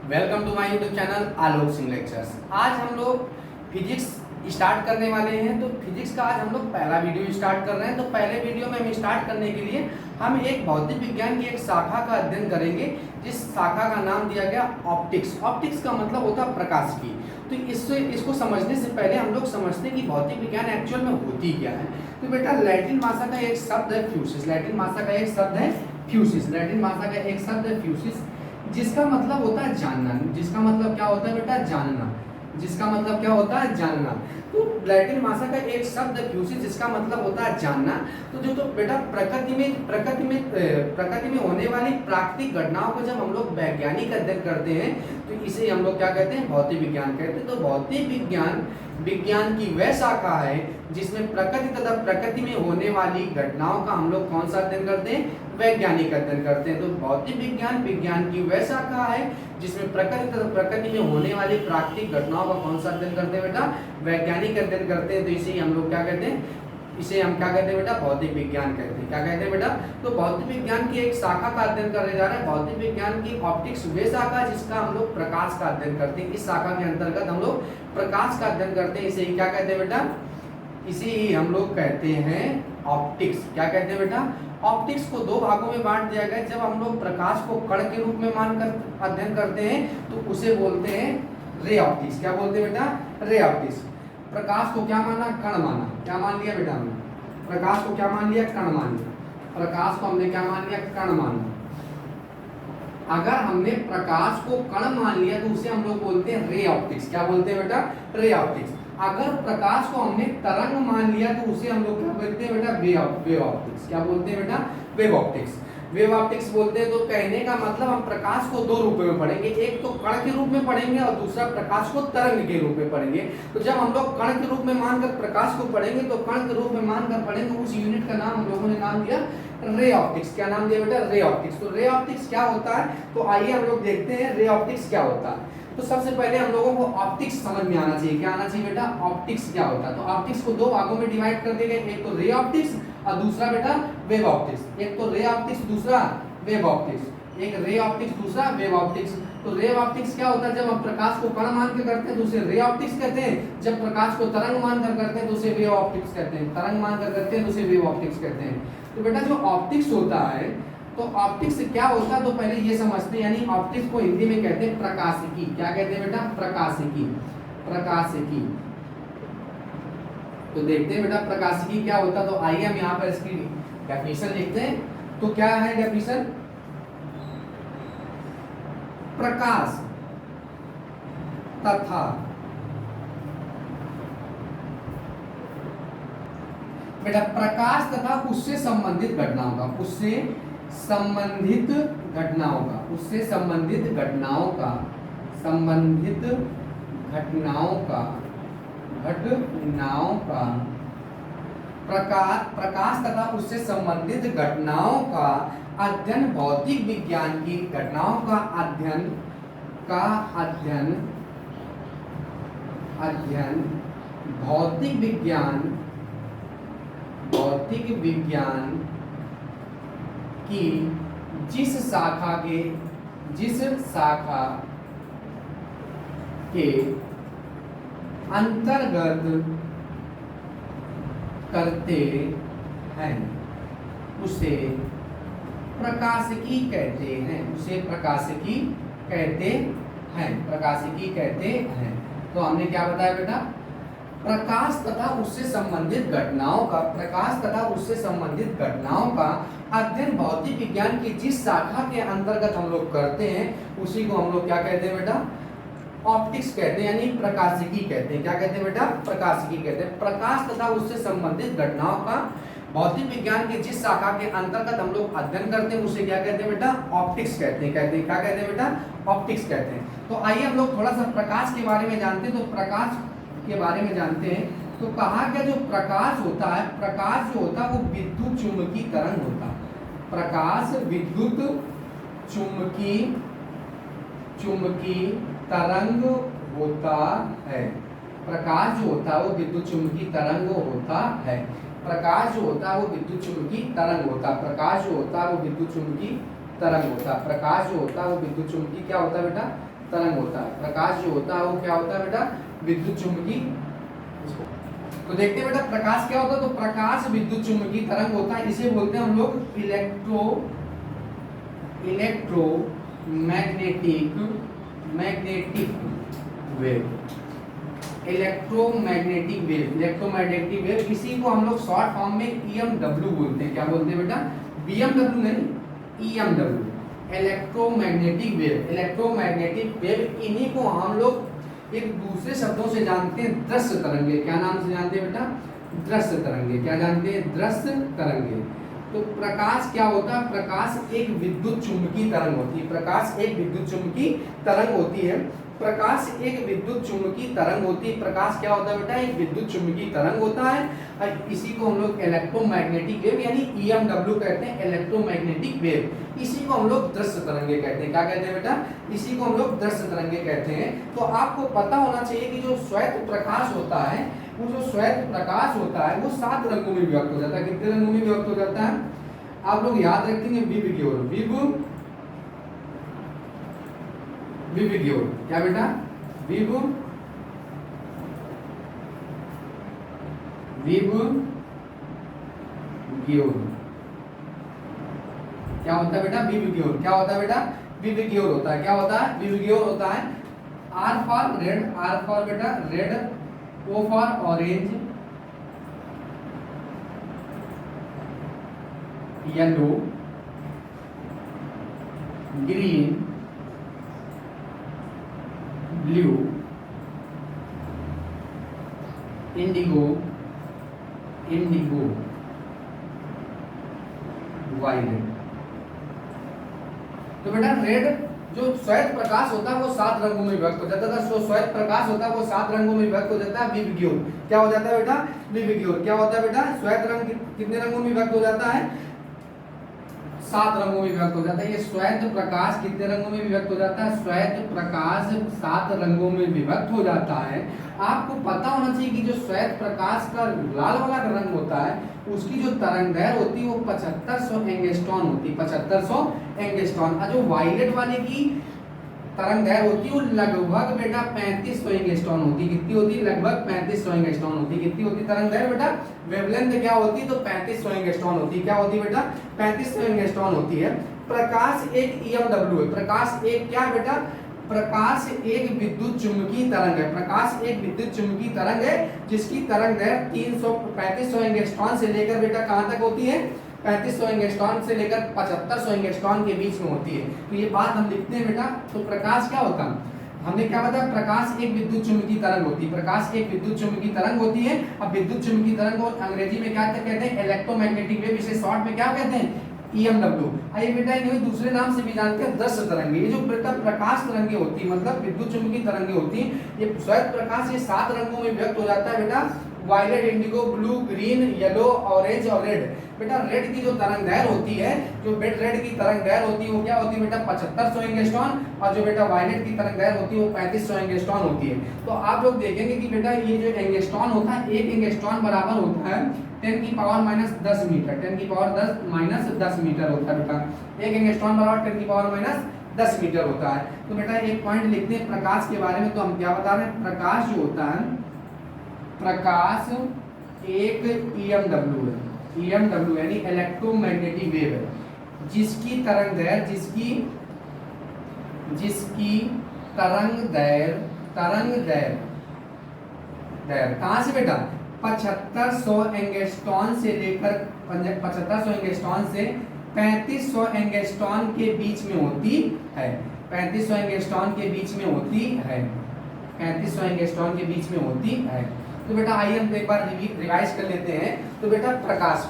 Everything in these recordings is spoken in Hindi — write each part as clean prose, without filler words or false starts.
Welcome to my YouTube channel Alok Singh lectures. आज हम लोग फिजिक्स स्टार्ट करने वाले हैं। तो फिजिक्स का आज हम लोग पहला वीडियो स्टार्ट कर रहे हैं। तो पहले वीडियो में हम स्टार्ट करने के लिए हम एक भौतिक विज्ञान की एक शाखा का अध्ययन करेंगे, जिस शाखा का नाम दिया गया ऑप्टिक्स। ऑप्टिक्स का मतलब होता है प्रकाश की। तो इसको समझने से पहले हम लोग समझते हैं कि भौतिक विज्ञान एक्चुअल में होती क्या है। तो बेटा लैटिन भाषा का एक शब्द है फ्यूसिस। लैटिन भाषा का एक शब्द है फ्यूसिस। लैटिन भाषा का एक शब्द है फ्यूसिस, जिसका मतलब होता है जानना। जिसका मतलब क्या होता है बेटा? जानना। जिसका मतलब क्या होता है? जानना। तो लैटिन भाषा का एक शब्द है फ्यूसिस, जिसका मतलब होता है जानना। तो बेटा प्रकृति में होने वाली प्राकृतिक घटनाओं को जब हम लोग वैज्ञानिक अध्ययन करते हैं तो इसे हम लोग क्या कहते हैं? भौतिक विज्ञान कहते हैं। तो भौतिक विज्ञान की वह शाखा है जिसमें प्रकृति तथा प्रकृति में होने वाली घटनाओं का हम लोग कौन सा अध्ययन करते हैं? वैज्ञानिक अध्ययन करते हैं। तो भौतिक विज्ञान की वह शाखा है जिसमें प्रकृति तथा प्रकृति में होने वाली प्राकृतिक घटनाओं का कौन सा अध्ययन करते हैं बेटा? वैज्ञानिक अध्ययन करते हैं। तो इसे हम लोग क्या कहते हैं? इसे हम क्या कहते हैं बेटा? भौतिक विज्ञान कहते हैं। क्या कहते हैं बेटा? तो भौतिक विज्ञान की एक शाखा का अध्ययन करने जा रहे हैं। भौतिक विज्ञान की ऑप्टिक्स वे शाखा जिसका हम लोग प्रकाश का अध्ययन करते हैं। इस शाखा के अंतर्गत हम लोग प्रकाश का अध्ययन करते हैं। इसे ही क्या कहते हैं बेटा? इसे ही हम लोग कहते हैं ऑप्टिक्स। क्या कहते हैं बेटा? ऑप्टिक्स को दो भागों में बांट दिया गया है। जब हम लोग प्रकाश को कण के रूप में मानकर अध्ययन करते हैं तो उसे बोलते हैं रे ऑप्टिक्स। क्या बोलते हैं बेटा? Ray optics. प्रकाश को क्या माना? कण माना। क्या मान लिया बेटा हमने? प्रकाश को क्या मान लिया? कण मान लिया। प्रकाश को हमने क्या मान लिया? कण माना। अगर हमने प्रकाश को कण मान लिया तो उसे हम लोग बोलते हैं रे ऑप्टिक्स। क्या बोलते हैं बेटा? Ray optics. अगर प्रकाश को हमने तरंग मान लिया तो उसे हम लोग क्या बोलते हैं बेटा? Wave optics. क्या बोलते हैं बेटा? Wave optics. वेव ऑप्टिक्स बोलते हैं। तो कहने का मतलब हम प्रकाश को दो रूप में पढ़ेंगे, एक तो कण के रूप में पढ़ेंगे और दूसरा प्रकाश को तरंग के रूप में पढ़ेंगे। तो जब हम लोग कण के रूप में मानकर प्रकाश को पढ़ेंगे तो कण के रूप में मानकर पढ़ेंगे, उस यूनिट का नाम हम लोगों ने नाम दिया रे ऑप्टिक्स। क्या नाम दिया बेटा? Ray optics. तो रे ऑप्टिक्स क्या होता है? तो आइए हम लोग देखते हैं रे ऑप्टिक्स क्या होता है। तो सबसे पहले हम लोगों को ऑप्टिक्स समझ में आना चाहिए। क्या आना चाहिए बेटा? ऑप्टिक्स क्या होता है। तो ऑप्टिक्स को दो भागों में डिवाइड कर दिए गए, एक तो रे ऑप्टिक्स और दूसरा बेटा वेव ऑप्टिक्स। एक तो रे ऑप्टिक्स, दूसरा वेव ऑप्टिक्स। एक रे ऑप्टिक्स, दूसरा वेव ऑप्टिक्स। तो रे ऑप्टिक्स क्या होता है? जब हम प्रकाश को कण मान के करते हैं तो उसे रे ऑप्टिक्स कहते हैं। जब प्रकाश को तरंग मान कर करते हैं तो उसे वेव ऑप्टिक्स कहते हैं। तरंग मान कर करते हैं तो उसे वेव ऑप्टिक्स कहते हैं। तो बेटा जो ऑप्टिक्स होता है, तो ऑप्टिक्स क्या होता है तो पहले ये समझते हैं। यानी ऑप्टिक्स को हिंदी में कहते हैं प्रकाशिकी। क्या कहते हैं बेटा? प्रकाशिकी। प्रकाशिकी। तो देखते हैं बेटा प्रकाशिकी क्या होता है। तो आइए हम यहाँ पर इसकी डेफिनेशन लिखते हैं। तो क्या है डेफिनेशन? प्रकाश तथा बेटा प्रकाश तथा उससे संबंधित घटनाओं का, उससे संबंधित घटनाओं का, उससे संबंधित घटनाओं का, संबंधित घटनाओं का, घटनाओं का प्रकाश तथा उससे संबंधित घटनाओं का अध्ययन भौतिक विज्ञान की घटनाओं का अध्ययन भौतिक विज्ञान की जिस शाखा के अंतर्गत करते हैं उसे प्रकाशिकी कहते हैं। उसे प्रकाशिकी कहते हैं। प्रकाशिकी कहते हैं। तो हमने क्या बताया बेटा? प्रकाश तथा उससे संबंधित घटनाओं का, प्रकाश तथा उससे संबंधित घटनाओं का अध्ययन भौतिक विज्ञान की जिस शाखा के अंतर्गत हम लोग करते हैं उसी को हम लोग क्या कहते हैं बेटा? ऑप्टिक्स कहते हैं, यानी प्रकाशिकी कहते हैं। क्या कहते हैं बेटा? प्रकाशिकी कहते हैं। प्रकाश तथा उससे संबंधित घटनाओं का भौतिक विज्ञान के जिस शाखा के अंतर्गत हम लोग अध्ययन करते हैं उसे क्या कहते हैं बेटा? ऑप्टिक्स कहते हैं। कहते हैं क्या कहते हैं बेटा? ऑप्टिक्स कहते हैं। तो आइए हम लोग थोड़ा सा प्रकाश के बारे में जानते हैं। तो प्रकाश के बारे में जानते हैं तो कहा गया जो प्रकाश होता है, प्रकाश जो होता है वो विद्युत चुम्बकीय तरंग होता है। प्रकाश विद्युत चुम्बकीय तरंग होता है। प्रकाश जो होता है वो विद्युत चुम्बकीय तरंग होता है। प्रकाश जो होता है वो विद्युत चुम्बकीय तरंग होता है। प्रकाश जो होता है वो विद्युत चुम्बकीय तरंग होता है। प्रकाश जो होता है वो विद्युत चुम्बकीय क्या होता है बेटा? तरंग होता है। प्रकाश जो होता है वो क्या होता है बेटा, विद्युत चुम्बकीय। तो देखते हैं बेटा प्रकाश क्या होता है, तो प्रकाश विद्युत चुम्बकीय तरंग होता है, इसे बोलते हैं हम लोग इलेक्ट्रोमैग्नेटिक वेव। इलेक्ट्रोमैग्नेटिक वेव, इसी को हम लोग शॉर्ट फॉर्म में EMW बोलते हैं। क्या बोलते हैं बेटा, BMW नहीं, EMW, इलेक्ट्रोमैग्नेटिक वेव। इन्हीं को हम लोग एक दूसरे शब्दों से जानते हैं दृश्य तरंगे। क्या नाम से जानते हैं बेटा, दृश्य तरंगे। क्या जानते हैं, दृश्य तरंगे। तो प्रकाश क्या होता है, प्रकाश एक विद्युत चुम्बकीय तरंग होती है। प्रकाश एक विद्युत चुम्बकीय तरंग होती है। प्रकाश एक विद्युत चुम्बकीय तरंग होती है। प्रकाश क्या होता है बेटा, एक विद्युत चुम्बकीय तरंग होता है, और इसी को हम लोग इलेक्ट्रोमैग्नेटिक वेव यानी EMW कहते हैं, इलेक्ट्रोमैग्नेटिक वेव। इसी को हम लोग दृश्य तरंगे कहते हैं। क्या कहते हैं बेटा, इसी को हम लोग दृश्य तरंगे कहते हैं। तो आपको पता होना चाहिए कि जो श्वेत प्रकाश होता है, वो जो श्वेत प्रकाश होता है वो 7 रंगों में विभक्त हो जाता है। कितने रंगों में विभक्त हो जाता है, आप लोग याद रखेंगे, विविग्योर। क्या बेटा, विविग्योर। क्या होता है बेटा, विविग्योर। क्या होता है बेटा, विविग्योर होता है। क्या होता है, विविग्योर होता है। R for red, R for बेटा red, O for orange, yellow, green, blue, indigo, violet. तो बेटा रेड जो श्वेत प्रकाश होता है वो 7 रंगों में विभक्त हो जाता है। जो श्वेत प्रकाश होता है वो 7 रंगों में विभक्त हो जाता है, विविग्योर। क्या हो जाता है बेटा, विविग्योर। क्या होता है बेटा, श्वेत रंग कितने रंगों में विभक्त हो जाता है, 7 रंगों में विभक्त हो जाता है। ये श्वेत प्रकाश कितने रंगों में विभक्त हो जाता है, श्वेत प्रकाश 7 रंगों में विभक्त हो जाता है। आपको पता होना चाहिए कि जो श्वेत प्रकाश का लाल वाला रंग होता है उसकी जो तरंगदैर्घ्य होती है वो 7500 एंगस्ट्रॉन होती है, 7500 एंगस्ट्रॉन। और जो वायलेट वाले की तरंगदैर्घ्य होती है वो लगभग बेटा 3500 एंगस्ट्रॉन होती है। कितनी होती है, लगभग 3500 एंगस्ट्रॉन होती है। कितनी होती है तरंगदैर्घ्य बेटा, वेवलेंथ क्या होती है, तो 3500 एंगस्ट्रॉन होती है। क्या होती है बेटा, 3500 एंगस्ट्रॉन होती है। प्रकाश एक EMW है। प्रकाश एक क्या बेटा, प्रकाश एक विद्युत चुम्बकीय तरंग है। प्रकाश एक विद्युत चुम्बकीय तरंग है जिसकी तरंगदैर्घ्य 3500 एंगस्ट्रॉन से लेकर बेटा कहां तक होती है, 3500 एंगस्ट्रॉन से लेकर 7500 एंगस्ट्रॉन के बीच में होती है। तो ये बात हम लिखते हैं बेटा। तो प्रकाश क्या होता है, हमने क्या बताया, प्रकाश एक विद्युत चुम्बकीय तरंग होती है। प्रकाश एक विद्युत चुम्बकीय तरंग होती है। अब विद्युत चुम्बकीय तरंग को अंग्रेजी में क्या कहते हैं, इलेक्ट्रोमैग्नेटिक वेव। इसे शॉर्ट में क्या कहते हैं, EMW। आइए बेटा इन्हें दूसरे नाम से भी जानते हैं दृश्य तरंगे। ये जो बेटा प्रकाश तरंगे होती है, मतलब विद्युत चुम्बकीय तरंगे होती है, ये श्वेत प्रकाश ये 7 रंगों में व्यक्त हो जाता है बेटा, violet, indigo, blue, green, yellow, orange और रेड। बेटा रेड की जो तरंगदैर्घ्य होती है, जो रेड की तरंगदैर्घ्य होती है वो क्या होती है बेटा, 7500 एंगस्ट्रॉन। और जो बेटा वायलेट की तरंगदैर्घ्य होती है वो 3500 एंगस्ट्रॉन होती है। तो आप लोग देखेंगे कि बेटा ये जो एंगस्ट्रॉन होता है, एक एंगस्ट्रॉन बराबर होता है 10 की पावर -10 मीटर। 10 की पावर -10 मीटर होता है बेटा। एक एंगस्ट्रॉन बराबर 10 की पावर -10 मीटर होता है। तो बेटा एक पॉइंट लिखते हैं प्रकाश के बारे में। तो हम क्या बता रहे हैं, प्रकाश जो होता है, प्रकाश एक EMW है। EMW यानी इलेक्ट्रोमैग्नेटिक वेव है, जिसकी तरंगदैर्घ्य जिसकी तरंगदैर्घ्य कहां से बेटा, 7500 एंगस्ट्रॉन से लेकर 7500 एंगस्ट्रॉन से 3500 एंगस्ट्रॉन के बीच में होती है। 3500 एंगस्ट्रॉन के बीच में होती है। 3500 एंगस्ट्रॉन के बीच में होती है। तो बेटा आइए हम एक बार रिवाइज कर लेते हैं। तो बेटा प्रकाश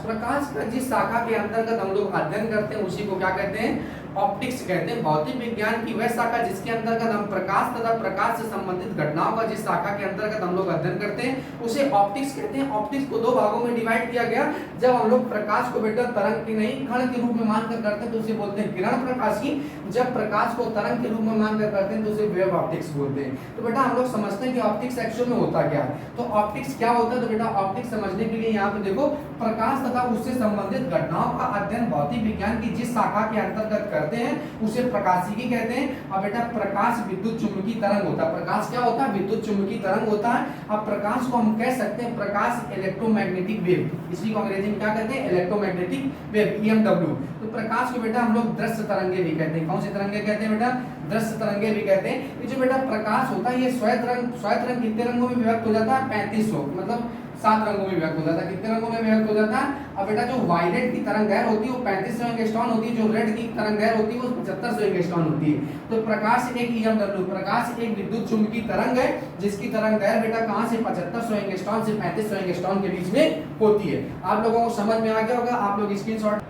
का जिस शाखा के अंतर्गत हम लोग अध्ययन करते हैं उसी को क्या कहते हैं, ऑप्टिक्स कहते हैं। भौतिक विज्ञान की वह शाखा जिसके अंतर्गत हम प्रकाश तथा प्रकाश से संबंधित घटनाओं का जिस शाखा के अंतर्गत हम लोग अध्ययन करते हैं उसे ऑप्टिक्स कहते हैं। ऑप्टिक्स को 2 भागों में डिवाइड किया गया। जब हम लोग प्रकाश को बेटा तरंग की नहीं कण के रूप में मानकर करते हैं तो उसे बोलते हैं किरण प्रकाशी। जब प्रकाश को तरंग के रूप में मानकर करते हैं तो उसे वेव ऑप्टिक्स बोलते हैं। तो बेटा हम लोग समझते हैं कि ऑप्टिक्स एक्चुअल में होता क्या है। तो ऑप्टिक्स क्या होता है, तो बेटा ऑप्टिक्स समझने के लिए यहाँ पे देखो, प्रकाश तथा उससे संबंधित घटनाओं का अध्ययन भौतिक विज्ञान की जिस शाखा के अंतर्गत करते हैं उसे प्रकाशिकी कहते हैं। अब बेटा प्रकाश विद्युत चुम्बकीय तरंग होता है। प्रकाश क्या होता है? विद्युत चुम्बकीय तरंग होता है। अब प्रकाश को हम कह सकते हैं प्रकाश इलेक्ट्रोमैग्नेटिक वेव, इसी को अंग्रेजी में क्या कहते हैं? Electromagnetic wave, EMW। तो प्रकाश को बेटा हम लोग दृश्य तरंगे भी कहते हैं। कौन सी तरंगे कहते हैं बेटा? दृश्य तरंगे भी कहते हैं। ये जो बेटा प्रकाश होता है ये श्वेत रंग कितने रंगों में विभक्त हो जाता है? 3500, मतलब 7 रंगों में विभक्त हो जाता है। कितने रंगों में विभक्त हो जाता है? अब बेटा जो वायलेट की तरंग दैर्घ्य होती है वो 3500 एंगस्ट्रॉन होती है, जो रेड की तरंग दैर्घ्य होती है वो 7500 एंगस्ट्रॉन होती है। तो प्रकाश एक EMW, प्रकाश एक विद्युत चुम्बकीय तरंग है जिसकी तरंग दैर्घ्य बेटा कहां से 7500 एंगस्ट्रॉन से 3500 एंगस्ट्रॉन के बीच में होती है। आप लोगों को समझ में आ गया होगा, आप लोग स्क्रीनशॉट।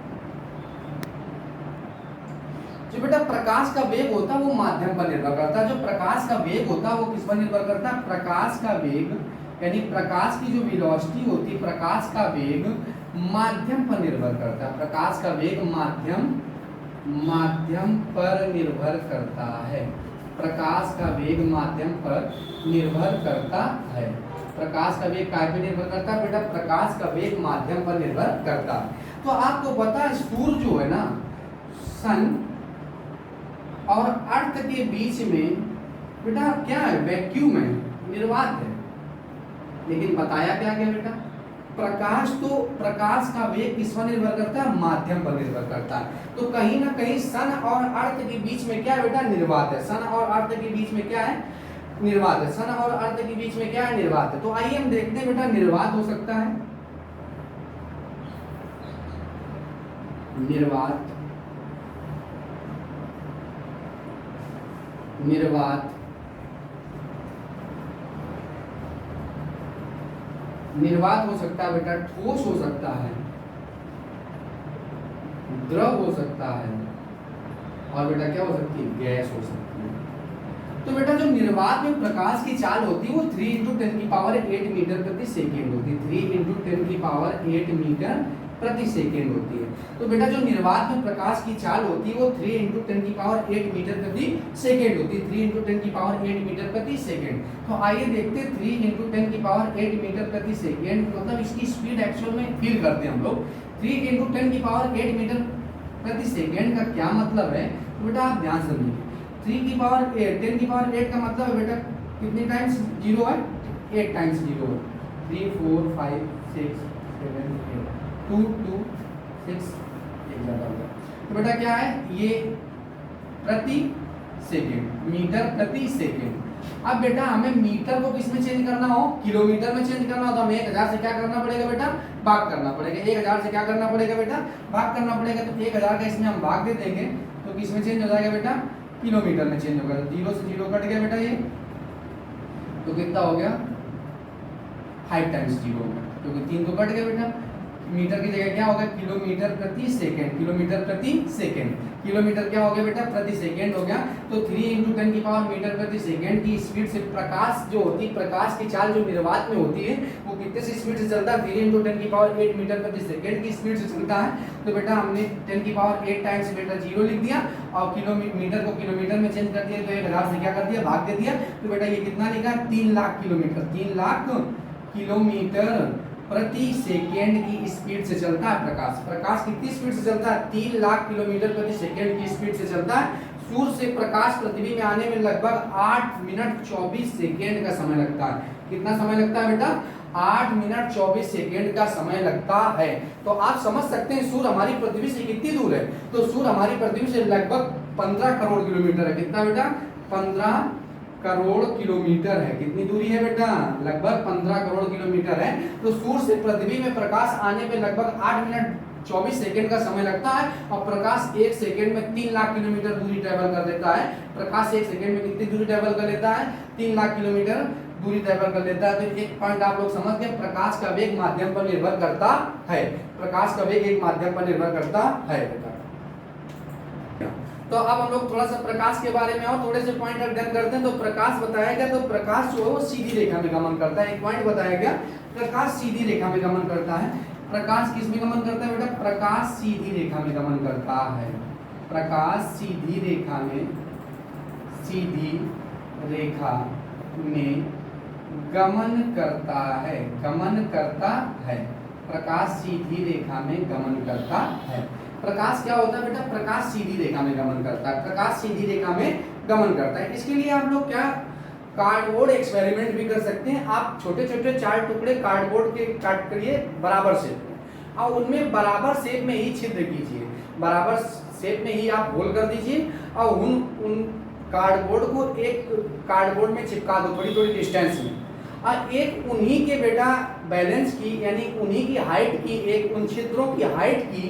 जो बेटा प्रकाश का वेग होता है वो माध्यम पर निर्भर करता है। जो प्रकाश का वेग होता है वो किस पर निर्भर करता है? प्रकाश का वेग यानी प्रकाश की जो वेलोसिटी होती है, प्रकाश का वेग माध्यम पर निर्भर करता है। प्रकाश का वेग माध्यम पर निर्भर करता है। प्रकाश का वेग माध्यम पर निर्भर करता है। प्रकाश का वेग काय पर निर्भर करता है बेटा? प्रकाश का वेग माध्यम पर निर्भर करता है। तो आपको पता है सूर्य जो है ना, सन और अर्थ के बीच में बेटा क्या है? वैक्यूम है, निर्वात है। लेकिन बताया क्या गया बेटा? प्रकाश का वेग किस पर निर्भर करता है? माध्यम पर निर्भर करता है। तो कहीं ना कहीं सन और अर्थ के बीच में क्या है बेटा? निर्वात है। सन और अर्थ के बीच में क्या है? निर्वात है। सन और अर्थ के बीच में क्या है? निर्वात है। तो आइए हम देखते हैं बेटा निर्वात हो सकता है, निर्वात, निर्वात, निर्वात हो सकता है बेटा, ठोस हो सकता है, द्रव हो सकता है, और बेटा क्या हो सकती है? गैस हो सकती है। तो बेटा जो निर्वात में प्रकाश की चाल होती है वो 3 × 10⁸ मीटर प्रति सेकेंड होती है। 3 × 10⁸ मीटर प्रति सेकेंड होती है। तो बेटा जो निर्वात में प्रकाश की चाल होती है वो 3 × 10⁸ मीटर प्रति सेकेंड होती है। 3 × 10⁸ मीटर प्रति सेकेंड। तो आइए देखते हैं 3 × 10⁸ मीटर प्रति सेकेंड, मतलब इसकी स्पीड एक्चुअल में फील करते हैं हम लोग। 3 × 10⁸ मीटर प्रति सेकेंड का क्या मतलब है? तो बेटा आप ध्यान से समझिए। 10⁸ का मतलब है बेटा कितने टाइम्स 0 है? 8 टाइम्स 0 है। 3 4 5 6 7 8 2 2 6 एक ज़्यादा होगा। तो बेटा क्या है ये? प्रति सेकेंड, मीटर प्रति सेकेंड। अब बेटा हमें मीटर को किस में चेंज करना हो? किलोमीटर में चेंज करना हो तो हमें 1000 से क्या करना पड़ेगा बेटा? भाग करना पड़ेगा। 1000 से क्या करना पड़ेगा बेटा? भाग करना पड़ेगा। तो 1000 का इसमें हम भाग दे देंगे तो किस में चेंज हो जाएगा बेटा? किलोमीटर में चेंज होगा। तो 0 से 0 कट गया बेटा ये, तो कितना हो गया? 5 टाइम्स 0 होगा, क्योंकि 3 तो कट गया बेटा। मीटर की जगह क्या होगा? किलोमीटर प्रति सेकेंड। किलोमीटर प्रति सेकेंड, किलोमीटर क्या हो गया बेटा? प्रति सेकेंड हो गया। तो 3 × 10⁻⁻ मीटर प्रति सेकेंड की स्पीड से प्रकाश जो होती है, प्रकाश की चाल जो निर्वात में होती है वो कितने से स्पीड से चलता है? 3 × 10⁸ मीटर प्रति सेकेंड की स्पीड से चलता है। तो बेटा हमने 10⁸ टाइम्स बेटा 0 लिख दिया और किलोमीटर को किलोमीटर में चेंज कर दिया, तो 1000 से क्या कर दिया? भाग दे दिया। तो बेटा ये कितना लिखा? 3 लाख किलोमीटर। 3 लाख किलोमीटर प्रति सेकेंड की स्पीड से चलता है प्रकाश। प्रकाश कितनी स्पीड से चलता है? 3 लाख किलोमीटर प्रति सेकेंड की स्पीड से चलता है। सूर्य से प्रकाश पृथ्वी में आने में लगभग 8 मिनट 24 सेकेंड का समय लगता है। कितना समय लगता है बेटा? 8 मिनट 24 सेकेंड का समय लगता है। तो आप समझ सकते हैं सूर्य हमारी पृथ्वी से कितनी दूर है। तो सूर्य हमारी पृथ्वी से लगभग 15 करोड़ किलोमीटर है। कितना बेटा? 15 करोड़ किलोमीटर है। कितनी दूरी है बेटा? लगभग 15 करोड़ किलोमीटर है। तो सूर्य से पृथ्वी में प्रकाश आने में लगभग 8 मिनट 24 सेकेंड का समय लगता है और प्रकाश 1 सेकेंड में 3 लाख किलोमीटर दूरी ट्रैवल कर लेता है। प्रकाश 1 सेकेंड में कितनी दूरी ट्रैवल कर लेता है? 3 लाख किलोमीटर दूरी ट्रैवल कर लेता है। तो एक पॉइंट आप लोग समझ गए, प्रकाश का वेग माध्यम पर निर्भर करता है। प्रकाश का वेग एक माध्यम पर निर्भर करता है बेटा। तो अब हम लोग थोड़ा सा प्रकाश के बारे में और थोड़े से पॉइंट अध्ययन करते हैं। तो प्रकाश बताया गया, तो प्रकाश जो है वो सीधी रेखा में गमन करता है। एक पॉइंट बताया गया, प्रकाश सीधी रेखा में गमन करता है। प्रकाश किस में गमन करता है बेटा? प्रकाश सीधी रेखा में गमन करता है। प्रकाश सीधी रेखा में, सीधी रेखा में गमन करता है। गमन करता है। प्रकाश सीधी रेखा में गमन करता है। प्रकाश क्या होता है बेटा, प्रकाश सीधी रेखा में गमन करता है, प्रकाश सीधी रेखा में गमन करता है। इसके लिए आप लोग क्या कार्डबोर्ड एक्सपेरिमेंट भी कर सकते हैं। आप छोटे छोटे 4 टुकड़े कार्डबोर्ड के काट करिए बराबर शेप में, और उनमें बराबर शेप में ही छिद्र कीजिए, बराबर शेप में ही आप होल कर दीजिए, और उन कार्डबोर्ड को एक कार्डबोर्ड में चिपका दो थोड़ी थोड़ी डिस्टेंस में, और एक उन्हीं के बेटा बैलेंस की यानी उन्हीं की हाइट की, एक उन छिद्रों की हाइट की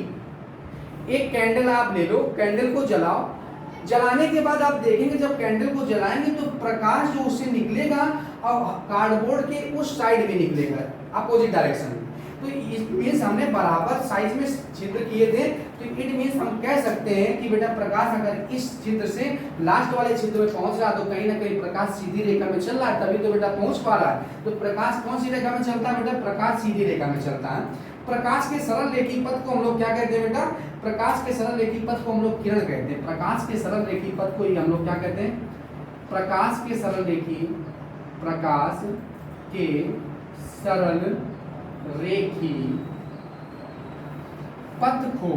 एक कैंडल आप ले लो, कैंडल को जलाओ। जलाने के बाद आप देखेंगे जब कैंडल को जलाएंगे तो प्रकाश जो उससे निकलेगा और कार्डबोर्ड के उस साइड में निकलेगा, अपोजिट डायरेक्शन में। तो इस मीन्स हमने बराबर साइज में छिद्र किए थे, तो इट मीन्स हम कह सकते हैं कि बेटा प्रकाश अगर इस छिद्र से लास्ट वाले छिद्र में पहुंच रहा तो कहीं ना कहीं प्रकाश सीधी रेखा में चल रहा है, तभी तो बेटा पहुंच पा रहा है। तो प्रकाश कौन सी रेखा में चलता है बेटा, प्रकाश सीधी रेखा में चलता है। प्रकाश के सरल रेखी पथ को हम लोग क्या कहते हैं बेटा, प्रकाश के सरल रेखी पथ को हम लोग किरण कहते हैं। प्रकाश के सरल रेखी पथ को ही हम लोग क्या कहते हैं, प्रकाश के सरल रेखी, प्रकाश के सरल रेखी पथ को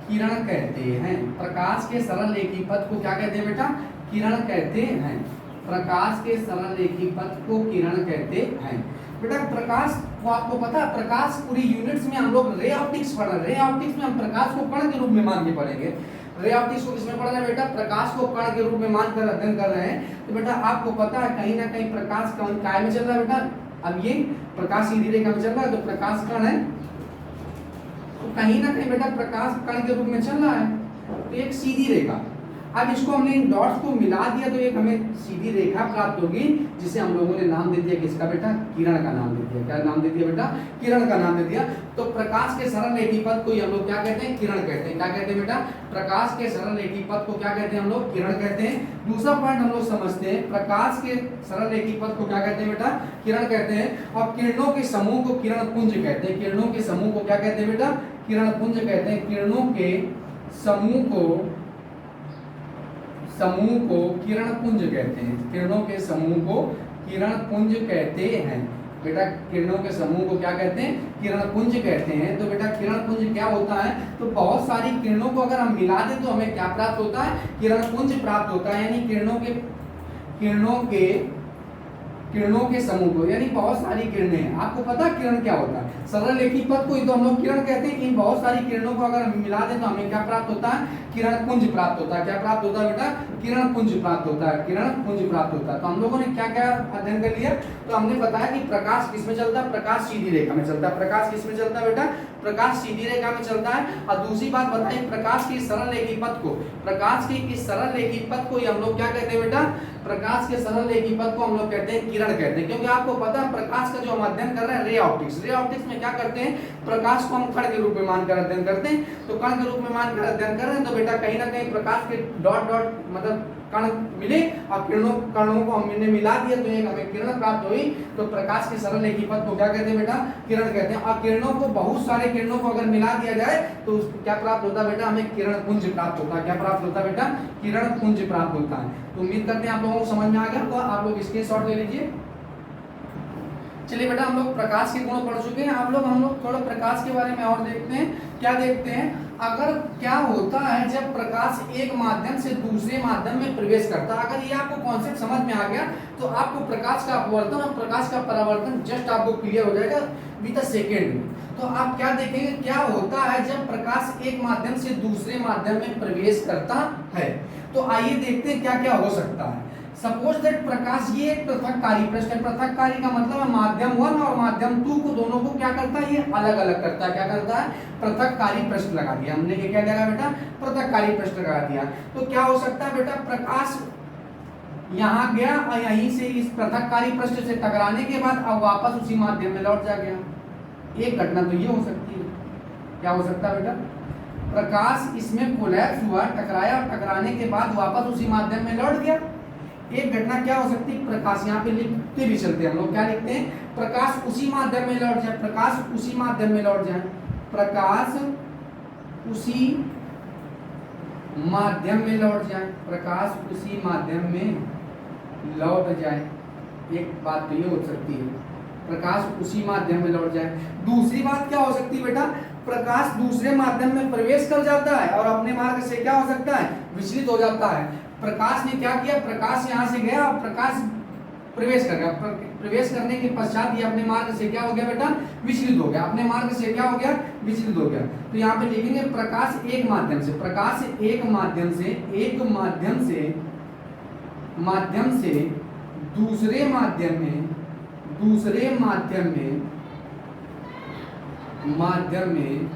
किरण कहते हैं। प्रकाश के सरल रेखी पथ को क्या कहते हैं बेटा, किरण कहते हैं। प्रकाश के सरल रेखी पथ को किरण कहते हैं। बेटा प्रकाश को आपको पता है, प्रकाश पूरी यूनिट्स में हम लोग रे ऑप्टिक्स पढ़ रहे हैं। रे ऑप्टिक्स में हम प्रकाश को कण के रूप में मान के पढ़ेंगे। रे ऑप्टिक्स को किसमें पढ़ रहे हैं बेटा, प्रकाश को कण के रूप में मान कर अध्ययन कर रहे हैं। तो बेटा आपको पता है कहीं ना कहीं प्रकाश कण काय में चल रहा है बेटा, अब ये प्रकाश सीधी रेखा में चल रहा है तो प्रकाश कण है, तो कहीं ना कहीं बेटा प्रकाश कण के रूप में चल रहा है, तो एक सीधी रेखा। अब इसको हमने इन डॉट्स को मिला दिया तो एक हमें सीधी रेखा प्राप्त होगी, जिसे हम लोगों ने नाम दे दिया किसका बेटा, किरण का नाम दे दिया। क्या नाम दे दिया बेटा, किरण का नाम दे दिया। तो प्रकाश के सरल रेखी पथ को ही हम लोग क्या कहते हैं, किरण कहते हैं। क्या कहते हैं बेटा, प्रकाश के सरल रेखी पथ को क्या कहते हैं हम लोग, किरण कहते हैं। दूसरा पॉइंट हम लोग समझते हैं, प्रकाश के सरल रेखी पथ को क्या कहते हैं बेटा, किरण कहते हैं। और किरणों के समूह को किरण पुंज कहते हैं। किरणों के समूह को क्या कहते हैं बेटा, किरण पुंज कहते हैं। किरणों के समूह को किरण पुंज कहते हैं। किरणों के समूह को किरण पुंज कहते हैं। बेटा किरणों के समूह को क्या कहते हैं, किरण पुंज कहते हैं। तो बेटा किरण पुंज क्या होता है, तो बहुत सारी किरणों को अगर हम मिला दें तो हमें क्या प्राप्त होता है, किरण पुंज प्राप्त होता है। यानी किरणों के समूह को, यानी बहुत सारी किरणें हैं। आपको पता है किरण क्या होता है, सरल रेखी पथ को ही तो हम लोग किरण कहते हैं। इन बहुत सारी किरणों को अगर हम मिला दें तो हमें क्या प्राप्त होता है, किरण पुंज प्राप्त होता है। क्या प्राप्त होता है बेटा, किरण पुंज प्राप्त होता है। किरण पुंज प्राप्त होता है। तो हम लोगों ने क्या क्या अध्ययन कर लिया, तो हमने बताया कि प्रकाश किसमें चलता है, प्रकाश सीधी रेखा में चलता है। प्रकाश किसमें चलता है बेटा, प्रकाश सीधी रेखा में चलता है। और दूसरी बात बताई, प्रकाश की सरल रेखी पथ को, प्रकाश की इस सरल रेखी पथ को हम लोग क्या कहते हैं बेटा, प्रकाश के सरल रेखी पथ को हम लोग कहते हैं किरण कहते हैं। क्योंकि आपको पता है प्रकाश का जो हम अध्ययन कर रहे हैं रे ऑप्टिक्स, रे ऑप्टिक्स में क्या करते हैं, प्रकाश को हम कण के रूप में मानकर अध्ययन करते हैं। तो कण के रूप में मानकर अध्ययन कर रहे हैं तो बेटा कहीं ना कहीं प्रकाश के डॉट डॉट मतलब कण मिले और कणों को हमने मिला दिया तो एक हमें किरण प्राप्त हुई। तो प्रकाश के सरल रेखी पथ को क्या कहते हैं बेटा, किरण कहते हैं। और किरणों को, बहुत सारे किरणों को अगर मिला दिया जाए तो क्या प्राप्त होता है बेटा, हमें किरण पुंज प्राप्त होता है। क्या प्राप्त होता है बेटा, किरण पुंज प्राप्त होता है। तो उम्मीद करते हैं आप लोगों को समझ में आ गया। तो आप लोग स्क्रीनशॉट ले लीजिए। चलिए बेटा हम लोग प्रकाश के गुण पढ़ चुके हैं। हम लोग थोड़ा प्रकाश के बारे में और देखते हैं। क्या देखते हैं, अगर क्या होता है जब प्रकाश एक माध्यम से दूसरे माध्यम में प्रवेश करता है। अगर ये आपको कॉन्सेप्ट समझ में आ गया तो आपको प्रकाश का अपवर्तन और प्रकाश का परावर्तन जस्ट आपको क्लियर हो जाएगा विद अ सेकेंड में। तो आप क्या देखेंगे, क्या होता है जब प्रकाश एक माध्यम से दूसरे माध्यम में प्रवेश करता है। तो आइए देखते हैं क्या क्या हो सकता है। सपोज दैट प्रकाश, ये एक पृथककारी प्रश्न है। पृथककारी का मतलब है माध्यम 1 और माध्यम 2 को, दोनों को क्या करता है, ये अलग अलग करता है। क्या करता है, पृथककारी प्रश्न लगा दिया हमने। ये क्या लगा बेटा, पृथककारी प्रश्न लगा दिया। तो क्या हो सकता है बेटा, प्रकाश यहाँ गया और यहीं से इस पृथककारी पृष्ठ से टकराने के बाद अब वापस उसी माध्यम में लौट जा गया। एक घटना तो ये हो सकती है। क्या हो सकता है बेटा, प्रकाश इसमें कोलैप्स हुआ, टकराया और टकराने के बाद वापस उसी माध्यम में लौट गया। एक घटना क्या हो सकती है, प्रकाश, यहाँ पे लिखते भी चलते हैं हम लोग, क्या लिखते हैं, प्रकाश उसी माध्यम में लौट जाए। प्रकाश उसी माध्यम में लौट जाए। प्रकाश उसी माध्यम में लौट जाए। प्रकाश उसी माध्यम में लौट जाए। एक बात तो ये हो सकती है, प्रकाश उसी माध्यम में लौट जाए। दूसरी बात क्या हो सकती है बेटा, प्रकाश दूसरे माध्यम में प्रवेश कर जाता है और अपने मार्ग से क्या हो सकता है, विचलित हो जाता है। प्रकाश ने क्या किया, प्रकाश यहाँ से गया और प्रकाश प्रवेश कर गया, प्रवेश करने के पश्चात ये अपने मार्ग से क्या हो गया बेटा, विचलित हो गया, अपने मार्ग से क्या हो गया, विचलित हो गया। तो यहाँ पे लिखेंगे प्रकाश एक माध्यम से, प्रकाश एक माध्यम से दूसरे माध्यम में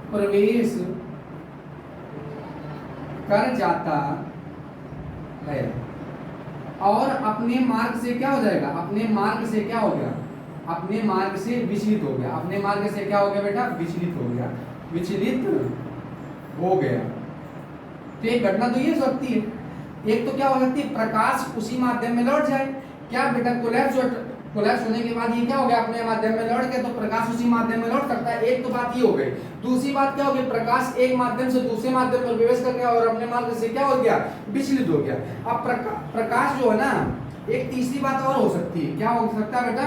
प्रवेश कर जाता है और अपने मार्ग से क्या हो जाएगा, अपने मार्ग से क्या हो गया, अपने मार्ग से विचलित हो गया, अपने मार्ग से क्या हो गया बेटा, विचलित हो गया, विचलित हो गया। तो एक घटना तो ये हो सकती है, एक तो क्या हो सकती है, प्रकाश उसी माध्यम में लौट जाए, क्या बेटा, कोलैप्स होने के बाद ये क्या हो गया, अपने माध्यम में लौट गया, तो प्रकाश उसी माध्यम में लौट सकता है। एक तो बात ये हो गई। दूसरी बात क्या हो गई, प्रकाश एक माध्यम से दूसरे माध्यम में प्रवेश कर गया और अपने मार्ग से क्या हो गया, विचलित हो गया। अब प्रकाश जो है ना, एक तीसरी बात और हो सकती है, क्या हो सकता है बेटा,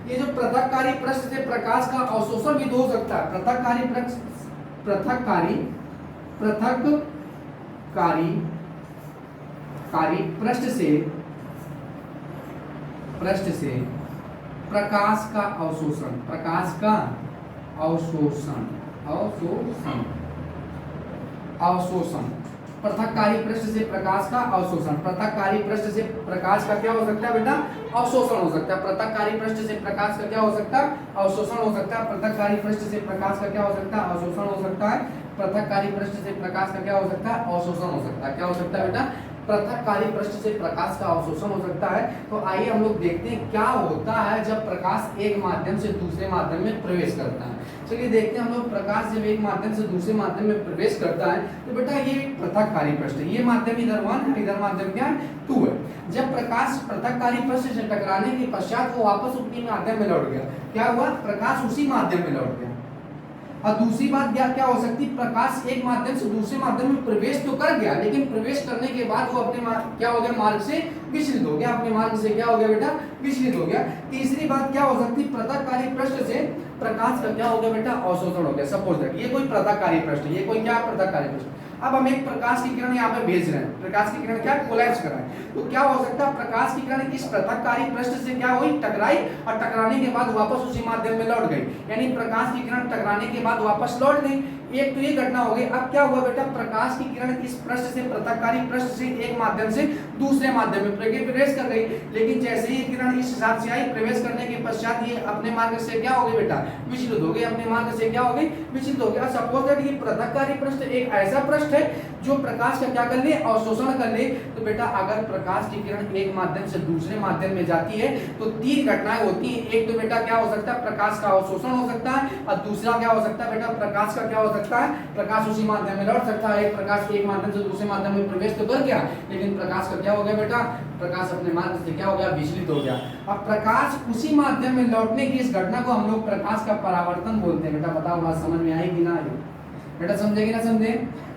ये जो पृथककारी पृष्ठ से प्रकाश का अवशोषण भी तो हो सकता है। पृथककारी पृष्ठ से प्रकाश का अवशोषण, पृथककारी पृष्ठ से प्रकाश का अवशोषण, पृथककारी पृष्ठ से प्रकाश का क्या हो सकता है बेटा, अवशोषण हो सकता है। पृथककारी पृष्ठ से प्रकाश का क्या हो सकता है, अवशोषण हो सकता है। पृथककारी पृष्ठ से प्रकाश का क्या हो सकता है, अवशोषण हो सकता है। पृथककारी पृष्ठ से प्रकाश का क्या हो सकता है, अवशोषण हो सकता है। क्या हो सकता है बेटा, पृथककारी पृष्ठ से प्रकाश का अवशोषण हो सकता है। तो आइए हम लोग देखते हैं क्या होता है जब प्रकाश एक माध्यम से दूसरे माध्यम में प्रवेश करता है। चलिए देखते हैं हम लोग, प्रकाश जब एक माध्यम से दूसरे माध्यम में प्रवेश करता है तो बेटा ये पृथककारी पृष्ठ है, ये माध्यम इधर 1 है, इधर माध्यम क्या है 2 है। जब प्रकाश पृथककारी पृष्ठ से टकराने के पश्चात वो वापस उसी माध्यम में लौट गया, क्या हुआ, प्रकाश उसी माध्यम में लौट गया। और दूसरी बात क्या हो सकती है, प्रकाश एक माध्यम से दूसरे माध्यम में प्रवेश तो कर गया, लेकिन प्रवेश करने के बाद वो अपने क्या हो गया, मार्ग से विचलित हो गया, अपने मार्ग से क्या हो गया बेटा, विचलित हो गया। तीसरी बात क्या हो सकती है, पृथककारी पृष्ठ से प्रकाश का क्या हो गया बेटा, अवशोषण हो गया। सपोज दैट ये कोई पृथककारी पृष्ठ है, ये कोई क्या पृथककारी पृष्ठ। अब हम एक प्रकाश की किरण यहाँ पे भेज रहे हैं, प्रकाश की किरण क्या कोलैप्स कर रहा है, तो क्या हो सकता है, प्रकाश की किरण इस पृथककारी पृष्ठ से क्या हुई, टकराई और टकराने के बाद वापस उसी माध्यम में लौट गई, यानी प्रकाश की किरण टकराने के बाद वापस लौट गई। एक तो ये घटना हो गई। अब क्या हुआ बेटा, प्रकाश की किरण इस पृष्ठ से, पृथककारी पृष्ठ से एक माध्यम से दूसरे माध्यम में प्रवेश कर गई, लेकिन जैसे ही किरण इस हिसाब से आई, प्रवेश करने के पश्चात ये अपने मार्ग से क्या हो गई बेटा, विचलित हो गई, अपने मार्ग से क्या हो गई, विचलित हो गया। सपोज दैट ये पृथककारी पृष्ठ एक ऐसा पृष्ठ है जो प्रकाश का क्या कर ले, अवशोषण कर ले। तो बेटा अगर प्रकाश की किरण एक माध्यम से दूसरे माध्यम में जाती है तो 3 घटनाएं होती हैं। एक तो बेटा क्या हो सकता है, प्रकाश का अवशोषण हो सकता है, और दूसरा क्या हो सकता है बेटा, प्रकाश का क्या हो सकता है, प्रकाश उसी माध्यम में लौट सकता है। एक प्रकाश एक माध्यम से दूसरे माध्यम में प्रवेश तो कर गया, लेकिन प्रकाश का क्या हो गया बेटा, प्रकाश अपने मार्ग से क्या हो गया, विचलित हो गया। अब प्रकाश उसी माध्यम में लौटने की इस घटना को हम लोग प्रकाश का परावर्तन बोलते हैं। बेटा बताओ बात समझ में आएगी ना आई बेटा, समझेगी ना समझे।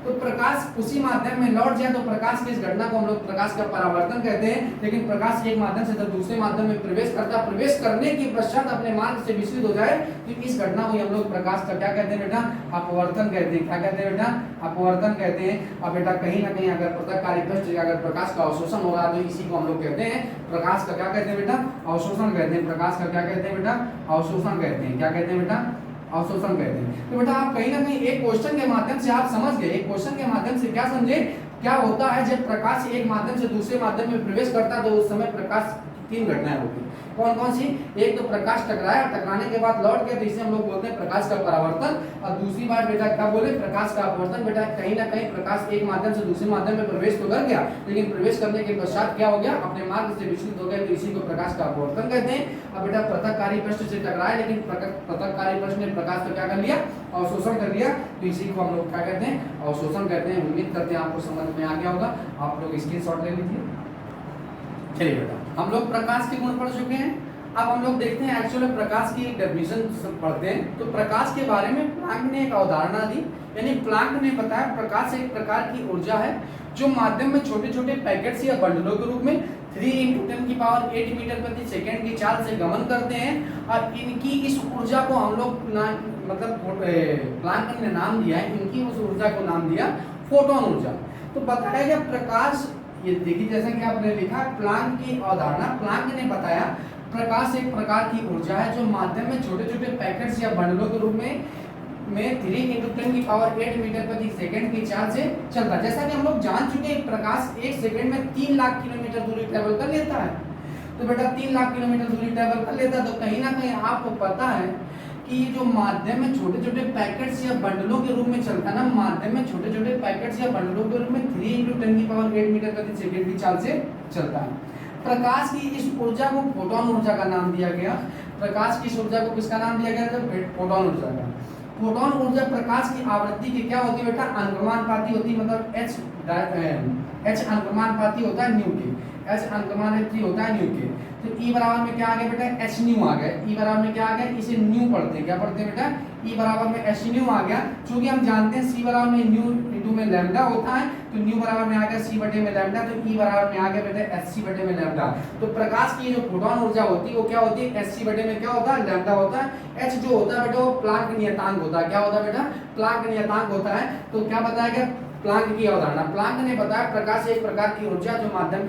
तो प्रकाश उसी माध्यम में लौट जाए तो प्रकाश की इस घटना को हम लोग प्रकाश का परावर्तन कहते हैं। लेकिन प्रकाश एक माध्यम से जब दूसरे माध्यम में प्रवेश करता, प्रवेश करने के पश्चात अपने मार्ग से विचलित हो जाए तो इस घटना को हम लोग प्रकाश का क्या कहते हैं बेटा, अपवर्तन कहते हैं। क्या कहते हैं बेटा, अपवर्तन कहते हैं। अब बेटा कहीं ना कहीं अगर पृथककारी पृष्ठ अगर प्रकाश का अवशोषण हो रहा है तो इसी को हम लोग कहते हैं प्रकाश का क्या कहते हैं बेटा, अवशोषण कहते हैं। प्रकाश का क्या कहते हैं बेटा, अवशोषण कहते हैं। क्या कहते हैं बेटा, अवशोषण कहते हैं। तो बेटा आप कहीं ना कहीं एक क्वेश्चन के माध्यम से आप समझ गए, एक क्वेश्चन के माध्यम से क्या समझे, क्या होता है जब प्रकाश एक माध्यम से दूसरे माध्यम में प्रवेश करता है तो उस समय प्रकाश 3 घटनाएं होती हैं। कौन कौन सी, एक तो प्रकाश टकराया, टकराने के बाद लौट गया तो इसे हम लोग बोलते हैं प्रकाश का परावर्तन। और दूसरी बात बेटा क्या बोले, प्रकाश का अपवर्तन। बेटा कहीं ना कहीं प्रकाश एक माध्यम से दूसरे माध्यम में प्रवेश तो कर गया, लेकिन प्रवेश करने के पश्चात क्या हो गया, अपने मार्ग से विचलित हो गया, तो इसी को प्रकाश का अपवर्तन कहते हैं। अब बेटा पृथककारी पृष्ठ से टकराया, लेकिन पृथककारी पृष्ठ ने प्रकाश को क्या कर लिया, अवशोषण कर लिया, तो इसी को हम लोग क्या कहते हैं, अवशोषण कहते हैं। उम्मीद करते हैं आपको समझ में आ गया होगा। आप लोग स्क्रीनशॉट ले लीजिए। चलिए बेटा हम लोग प्रकाश के गुण पढ़ चुके हैं। अब हम लोग देखते हैं एक्चुअली प्रकाश की एक डेफिनेशन पढ़ते हैं। तो प्रकाश के बारे में प्लांक ने एक अवधारणा दी, यानी प्लांक ने बताया प्रकाश एक प्रकार की ऊर्जा है जो माध्यम में छोटे छोटे पैकेट्स या बंडलों के रूप में 3 × 10⁸ मीटर प्रति सेकंड की चाल से गमन करते हैं और इनकी इस ऊर्जा को हम लोग मतलब प्लैंक ने नाम दिया है, इनकी उस ऊर्जा को नाम दिया फोटोन ऊर्जा। तो बताया गया प्रकाश, ये देखिए जैसा कि आपने लिखा प्लैंक की अवधारणा, प्लैंक ने बताया प्रकाश एक प्रकार की ऊर्जा है जो माध्यम में छोटे छोटे पैकेट्स या बंडलों के रूप में 3 × 10⁸ मीटर प्रति सेकंड की चाल से चलता है। जैसा कि हम लोग जान चुके हैं प्रकाश एक सेकंड में 3 लाख किलोमीटर दूरी ट्रेवल कर लेता है। तो बेटा 3 लाख किलोमीटर दूरी ट्रेवल कर लेता है, तो कहीं ना कहीं आपको पता है कि जो माध्यम में छोटे छोटे पैकेट्स या बंडलों के रूप में चलता है ना, माध्यम में छोटे छोटे पैकेट्स या बंडलों के रूप में 3 × 10⁸ मीटर प्रति सेकंड की चाल से चलता है। प्रकाश की इस ऊर्जा को फोटोन ऊर्जा का नाम दिया गया। प्रकाश की इस ऊर्जा को किसका नाम दिया गया? तो फोटोन ऊर्जा का। फोटोन ऊर्जा प्रकाश की आवृत्ति की क्या होती है बेटा? अनुक्रमानुपाती होती है, मतलब h अनुक्रमानुपाती होता है न्यू के, h अनुक्रमानुपाती होता है न्यू के। तो E बराबर में क्या आ गया बेटा? h न्यू आ गया। E बराबर में क्या आ गया? इसे न्यू पढ़ते हैं, क्या पढ़ते हैं बेटा? E बराबर में h न्यू आ गया। चूंकि हम जानते हैं C बराबर में न्यू इंटू में लैम्डा होता है, तो न्यू बराबर में आ गया C बटे में लैम्डा, तो E बराबर में आ गया बेटा hc बटे में लैम्डा। तो प्रकाश की जो फोटोन ऊर्जा होती है वो क्या होती है? hc बटे में क्या होता है? लैम्डा होता है। h जो होता है बेटा वो प्लैंक नियतांक होता है। क्या होता है बेटा? प्लैंक नियतांक होता है। तो क्या बताया गया? प्लैंक की अवधारणा। प्लैंक ने बताया प्रकाश एक प्रकार की ऊर्जा जो माध्यम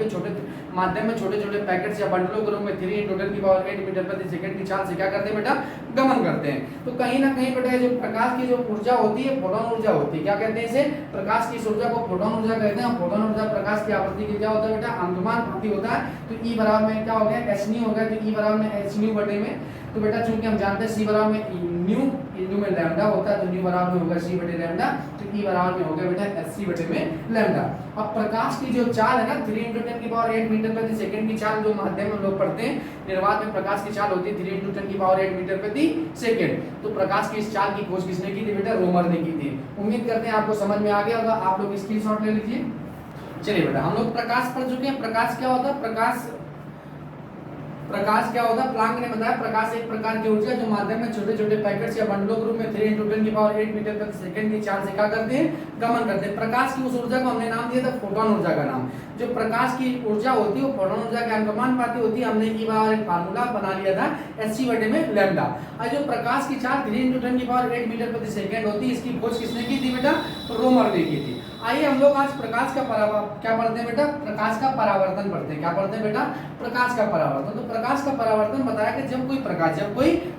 में छोटे छोटे पैकेट्स या बंडलों के रूप में 3 × 10⁸ मीटर प्रति सेकंड की चाल से क्या करते हैं बेटा? गमन करते हैं। तो कहीं ना कहीं बेटा जो प्रकाश की जो ऊर्जा होती है फोटोन ऊर्जा होती है। क्या कहते हैं इसे? प्रकाश की इस ऊर्जा को फोटोन ऊर्जा कहते हैं। फोटोन ऊर्जा प्रकाश की आवृत्ति की क्या होता है बेटा? अनुक्रमानुपाती होता है। तो E बराबर में क्या हो गया? h न्यू हो गया, तो E बराबर में h न्यू बटे में, तो बेटा चूंकि हम जानते हैं C बराबर में न्यू इंटू में लैम्डा होता है, तो न्यू बराबर में होगा C बटे लैम्डा, तो E बराबर में हो गया बेटा hc बटे में लैम्डा। अब प्रकाश की जो चाल है ना 3 × 10⁸ मीटर प्रति सेकंड की चाल जो माध्यम में हम लोग पढ़ते हैं, निर्वात में प्रकाश की चाल होती है 3 × 10⁸ मीटर प्रति सेकंड। तो प्रकाश की इस चाल की खोज किसने की थी बेटा? रोमर ने की थी। उम्मीद करते हैं आपको समझ में आ गया होगा। आप लोग स्क्रीनशॉट ले लीजिए। चलिए बेटा हम लोग प्रकाश पढ़ चुके हैं। प्रकाश क्या होता है? प्रकाश क्या होता है? प्लैंक ने बताया प्रकाश एक प्रकार की ऊर्जा जो माध्यम में छोटे छोटे पैकेट्स या बंडलों के रूप में 3 × 10⁸ मीटर प्रति सेकंड की चाल से क्या करते हैं? गमन करते हैं। प्रकाश की उस ऊर्जा को हमने नाम दिया था फोटोन ऊर्जा का नाम। जो प्रकाश की ऊर्जा होती है वो फोटोन ऊर्जा के अनुक्रमानुपाती होती है। हमने E बराबर एक फार्मूला बना लिया था hc बटे में लैम्डा। और जो प्रकाश की चाल 3 × 10⁸ मीटर प्रति सेकंड होती है, इसकी खोज किसने की थी बेटा? रोमर ने की थी। आइए हम लोग आज प्रकाश का क्या पढ़ते हैं बेटा? प्रकाश का परावर्तन पढ़ते हैं। क्या पढ़ते हैं बेटा? प्रकाश का परावर्तन। तो प्रकाश का परावर्तन बताया कि जब कोई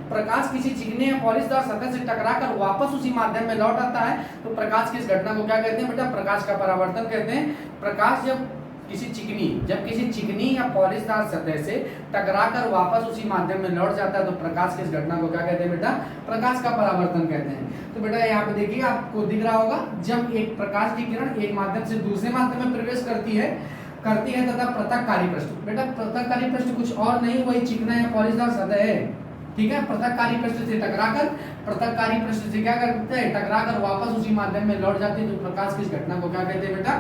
प्रकाश किसी चिकने या पॉलिशदार सतह से टकराकर वापस उसी माध्यम में लौट आता है, तो प्रकाश की इस घटना को क्या कहते हैं बेटा? प्रकाश का परावर्तन कहते हैं। प्रकाश जब किसी चिकनी या पॉलिशदार सतह से टकराकर वापस उसी माध्यम में लौट जाता है, तो प्रकाश की इस घटना को क्या कहते हैं बेटा? प्रकाश का परावर्तन कहते हैं। तो बेटा यहाँ पे देखिए आपको दिख रहा होगा, जब एक प्रकाश की किरण एक माध्यम से दूसरे माध्यम में प्रवेश करती है तथा पृथककारी पृष्ठ, बेटा पृथककारी पृष्ठ कुछ और नहीं वही चिकना या पॉलिशदार सतह है, ठीक है। पृथककारी पृष्ठ से क्या करते हैं? टकराकर वापस उसी माध्यम में लौट जाते हैं। तो प्रकाश की इस घटना को क्या कहते हैं बेटा?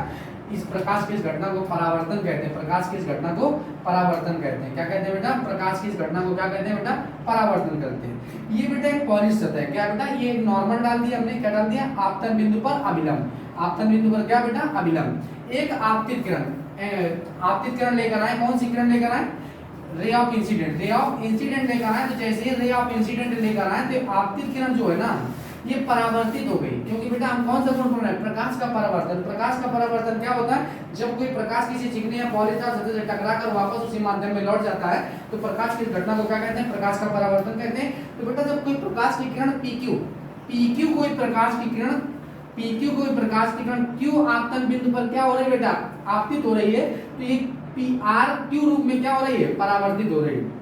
इस प्रकाश की इस घटना को परावर्तन कहते हैं। प्रकाश की इस घटना को परावर्तन कहते हैं। क्या कहते हैं बेटा? प्रकाश की इस घटना को क्या कहते हैं बेटा? परावर्तन करते हैं। ये बेटा एक पॉलिश सतह है। क्या बेटा? ये एक नॉर्मल डाल दिया हमने, क्या डाल दिया? आपतन बिंदु पर अभिलंब। आपतन बिंदु पर क्या बेटा? अभिलंब। एक आपतित किरण लेकर आए। कौन सी किरण लेकर आए? रे ऑफ इंसिडेंट लेकर आए। तो जैसे ही रे ऑफ इंसिडेंट लेकर आए तो आपतित किरण जो है ना ये परावर्तित हो गई, क्योंकि बेटा हम कौन सा गुण पढ़ रहे हैं? प्रकाश का परावर्तन। प्रकाश का परावर्तन क्या होता है? जब कोई प्रकाश किसी चिकने या पॉलिशदार सतह से टकराकर वापस उसी माध्यम में लौट जाता है, तो प्रकाश की घटना को क्या कहते हैं? प्रकाश का परावर्तन कहते हैं। तो बेटा जब कोई प्रकाश की किरण PQ कोई प्रकाश की किरण Q आपतन बिंदु पर क्या हो रही है बेटा? आपतित हो रही है, तो ये RQ रूप में क्या हो रही है? परावर्तित हो रही है।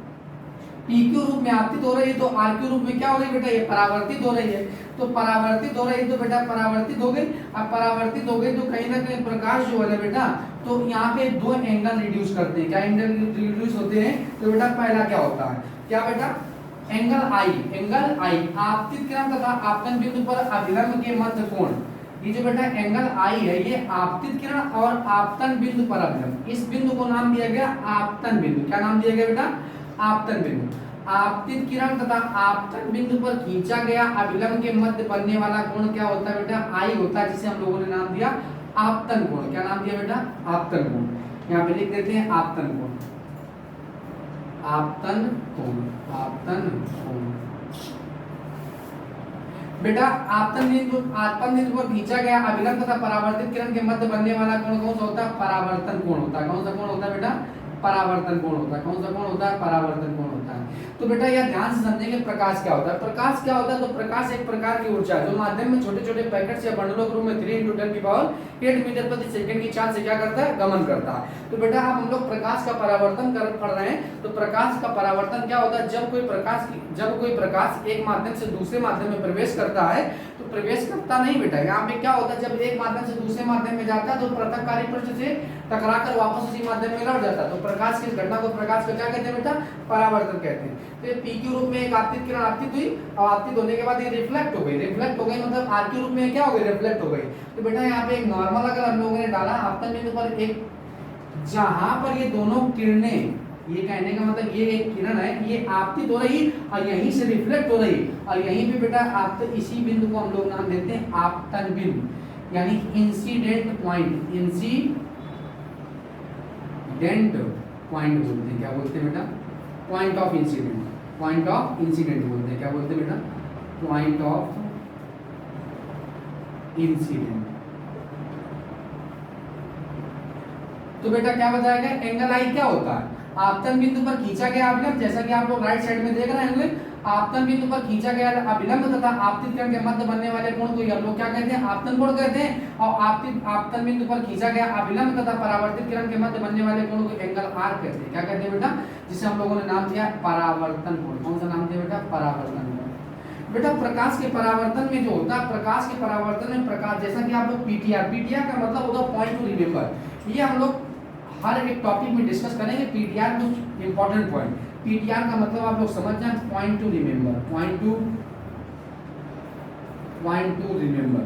PQ रूप में आपतित हो रही है, तो RQ रूप में क्या हो रही है बेटा? ये परावर्तित हो रही है। तो परावर्तित हो रही है तो बेटा परावर्तित हो गई। अब परावर्तित हो गई तो कहीं ना कहीं प्रकाश जो है बेटा, तो यहाँ पे दो एंगल रिड्यूस करते हैं। क्या एंगल रिड्यूस होते हैं? तो बेटा पहला क्या होता है? क्या बेटा? एंगल आई आपतित किरण तथा आपतन बिंदु पर अभिलंब के मध्य कोण। ये जो बेटा एंगल आई है ये आपतित किरण और आपतन बिंदु पर अभिलंब, इस बिंदु को नाम दिया गया आपतन बिंदु। क्या नाम दिया गया बेटा? आपतन बिंदु। आपतित किरण तथा आपतन बिंदु पर खींचा गया अभिलंब के मध्य बनने वाला कोण क्या होता है बेटा? आई होता है, जिसे हम लोगों ने नाम दिया आपतन कोण। क्या नाम दिया बेटा? आपतन कोण। यहाँ पे लिख देते हैं आपतन कोण, आपतन कोण, आपतन कोण। बेटा आपतन बिंदु पर खींचा गया अभिलंब तथा परावर्तित किरण के मध्य बनने वाला कोण कौन सा होता है? परावर्तन कोण होता है। कौन सा कोण होता है बेटा? परावर्तन कोण होता है। कौन सा कोण होता है? परावर्तन कोण होता है। तो बेटा यह ध्यान से समझेंगे प्रकाश क्या होता है। प्रकाश क्या होता है? तो प्रकाश एक प्रकार की ऊर्जा है जो माध्यम में छोटे छोटे पैकेट्स या बंडलों के रूप में 3 × 10⁸ मीटर प्रति सेकंड की चाल से क्या करता है? गमन करता है। तो बेटा हम लोग प्रकाश का परावर्तन पढ़ रहे हैं। तो प्रकाश का परावर्तन क्या होता है? जब कोई प्रकाश एक माध्यम से दूसरे माध्यम में प्रवेश करता है, तो प्रवेश करता नहीं बेटा, यहाँ पे क्या होता है? जब एक माध्यम से दूसरे माध्यम में जाता है तो पृथककारी पृष्ठ से टकराकर वापस उसी माध्यम में लौट जाता है। तो प्रकाश की घटना को प्रकाश का क्या कहते हैं बेटा? परावर्तन कहते हैं। तो पी के रूप में एक आपतित किरण आपतित हुई, और आपतित होने के बाद ये रिफ्लेक्ट हो गई। रिफ्लेक्ट हो गई मतलब आर के रूप में क्या हो गई? रिफ्लेक्ट हो गई। तो बेटा यहाँ पे एक नॉर्मल अगर हम लोगों ने डाला आपतन बिंदु पर एक, जहां पर ये दोनों किरणें, ये कहने का मतलब ये एक किरण है, ये आपतित हो रही और यहीं से रिफ्लेक्ट हो रही, और यहीं पे बेटा आपतित, इसी बिंदु को हम लोग नाम देते हैं आपतन बिंदु, यानी इंसिडेंट पॉइंट। इंसिडेंट पॉइंट बोलते हैं। क्या बोलते हैं बेटा? Point of incident. Point of incident बोलते हैं। क्या बोलते हैं बेटा? Point of incident. तो बेटा क्या बताया गया? एंगल आई क्या होता है? आपतन बिंदु पर खींचा गया अभिलंब, जैसा कि आप लोग राइट साइड में देख रहे होंगे, आपतन बिंदु पर खींचा गया अभिलंब तथा आपतित किरण के मध्य बनने वाले कोण को हम लोग क्या कहते हैं? आपतन कोण कहते हैं। और आपतन बिंदु पर खींचा गया अभिलंब तथा परावर्तित किरण के मध्य बनने वाले कोण को एंगल आर कहते हैं। क्या कहते हैं बेटा? जिसे हम लोगों ने नाम दिया परावर्तन कोण। कौन सा नाम दिया बेटा? परावर्तन कोण। बेटा प्रकाश के परावर्तन में जो होता है, प्रकाश के परावर्तन में प्रकाश, जैसा कि आप लोग पीटीआर, पीटीआर का मतलब होता है पॉइंट टू रिमेंबर। ये हम लोग हर एक टॉपिक में डिस्कस करेंगे। पीटीआर कुछ इंपॉर्टेंट पॉइंट। पीटीआर का मतलब आप लोग समझ जाए, point two remember, point two remember,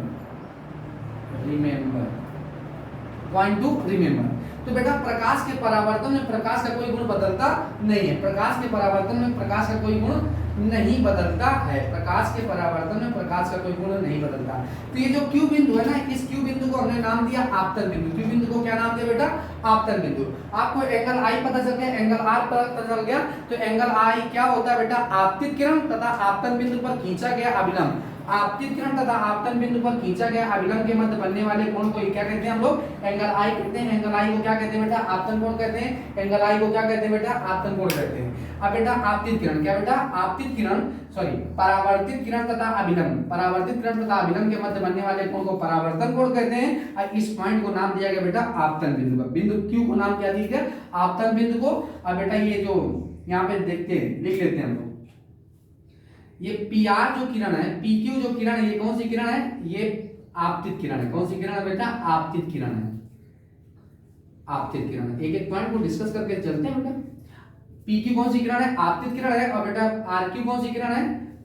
point two remember. तो बेटा प्रकाश के परावर्तन में प्रकाश का कोई गुण बदलता नहीं है। प्रकाश के परावर्तन में प्रकाश का कोई गुण नहीं बदलता है। प्रकाश के परावर्तन में प्रकाश का कोई गुण नहीं बदलता। तो ये जो क्यू बिंदु है ना, इस क्यू बिंदु को हमने नाम दिया आपतन बिंदु। क्यू बिंदु को क्या नाम दिया बेटा? आपतन बिंदु। आपको एंगल आई पता चल गया, एंगल आर पता चल गया। तो एंगल आई क्या होता है बेटा? आपतित किरण तथा आपतन बिंदु पर खींचा गया अभिलंब। आपतित किरण तथा आपतन बिंदु पर खींचा गया अभिलंब के मध्य बनने वाले कोण को क्या कहते हैं हम लोग? एंगल आई कहते हैं। एंगल आई को क्या कहते हैं बेटा? आपतन कोण कहते हैं। एंगल आई को क्या कहते हैं बेटा? आपतन कोण कहते हैं। अब बेटा आपतित किरण, क्या बेटा? आपतित किरण, सॉरी, परावर्तित किरण तथा अभिलंब, परावर्तित किरण तथा अभिलंब के मध्य बनने वाले कोण को परावर्तन कोण कहते हैं। और इस पॉइंट को नाम दिया गया बेटा आपतन बिंदु का। बिंदु क्यू को नाम क्या दिया गया? आपतन बिंदु को। अब बेटा ये जो यहाँ पे देखते हैं, लिख लेते हैं हम लोग, ये पी आर जो किरण है, पी क्यू जो किरण है, ये कौन सी किरण है? ये आपतित किरण है। कौन सी किरण है बेटा? आपतित किरण है। आपतित किरण। एक एक पॉइंट को डिस्कस करके चलते हैं बेटा। पी क्यू कौन सी किरण है? आपतित किरण है। और बेटा आर क्यू कौन सी किरण है?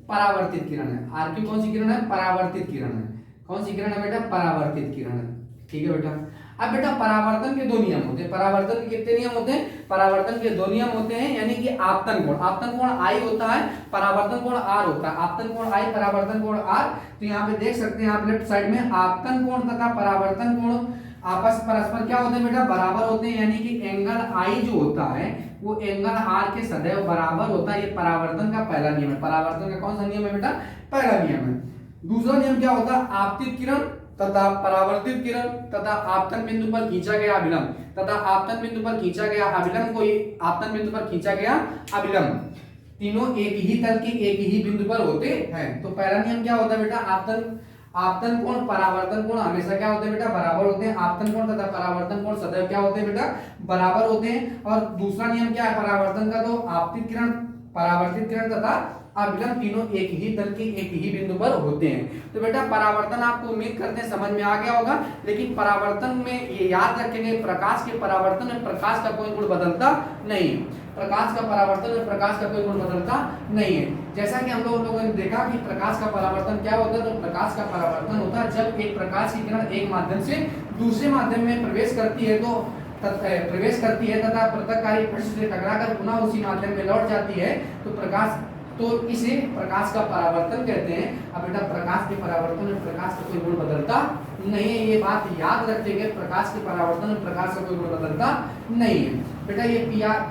परावर्तित किरण है। आर क्यू कौन सी किरण है? परावर्तित किरण है। कौन सी किरण है बेटा? परावर्तित किरण है। ठीक है बेटा। अब बेटा परावर्तन के दो नियम होते हैं। परावर्तन के कितने नियम होते हैं? परावर्तन के दो नियम होते हैं, यानी कि आपतन कोण, आपतन कोण आई होता है, परावर्तन कोण आर होता है। आपतन कोण आई, परावर्तन कोण आर। तो यहाँ पे देख सकते हैं आप लेफ्ट साइड में, आपतन कोण तथा परावर्तन कोण आपस परस्पर क्या होते हैं बेटा? बराबर होते हैं। यानी कि एंगल आई जो होता है वो एंगल आर के सदैव बराबर होता है। ये परावर्तन का पहला नियम है। परावर्तन का कौन सा नियम है बेटा? पहला नियम है। दूसरा नियम क्या होता है? आपतित किरण तथा परावर्तित किरण तथा आपतन बिंदु पर खींचा गया अभिलंब तथा आपतन बिंदु पर खींचा गया अभिलंब को, आपतन बिंदु पर खींचा गया अभिलंब, तीनों एक ही तल के एक ही बिंदु पर होते हैं। तो पहला नियम क्या होता है बेटा? आपतन कोण परावर्तन कोण हमेशा क्या होते हैं बेटा? बराबर होते हैं। आपतन कोण तथा परावर्तन कोण सदैव क्या होते हैं बेटा? बराबर होते हैं। और दूसरा नियम क्या है परावर्तन का? तो आपतित किरण, परावर्तित किरण तथा अभिलंब तीनों एक ही तल के एक ही बिंदु पर होते हैं। तो बेटा परावर्तन आपको उम्मीद करते हैं समझ में आ गया होगा। लेकिन परावर्तन में ये याद रखेंगे, प्रकाश के परावर्तन में प्रकाश का कोई गुण बदलता नहीं है। प्रकाश का परावर्तन में प्रकाश का कोई गुण बदलता नहीं है। जैसा कि हम लोगों ने देखा कि प्रकाश का परावर्तन क्या होता है, तो प्रकाश का परावर्तन होता है जब एक प्रकाश की किरण एक माध्यम से दूसरे माध्यम में प्रवेश करती है तथा पृथककारी पृष्ठ से टकराकर पुनः उसी माध्यम में लौट जाती है, तो प्रकाश तो इसे प्रकाश का परावर्तन कहते हैं। अब बेटा प्रकाश के परावर्तन में प्रकाश का कोई गुण बदलता नहीं है, ये बात याद रखेंगे। प्रकाश के परावर्तन में प्रकाश का कोई गुण बदलता नहीं है। बेटा ये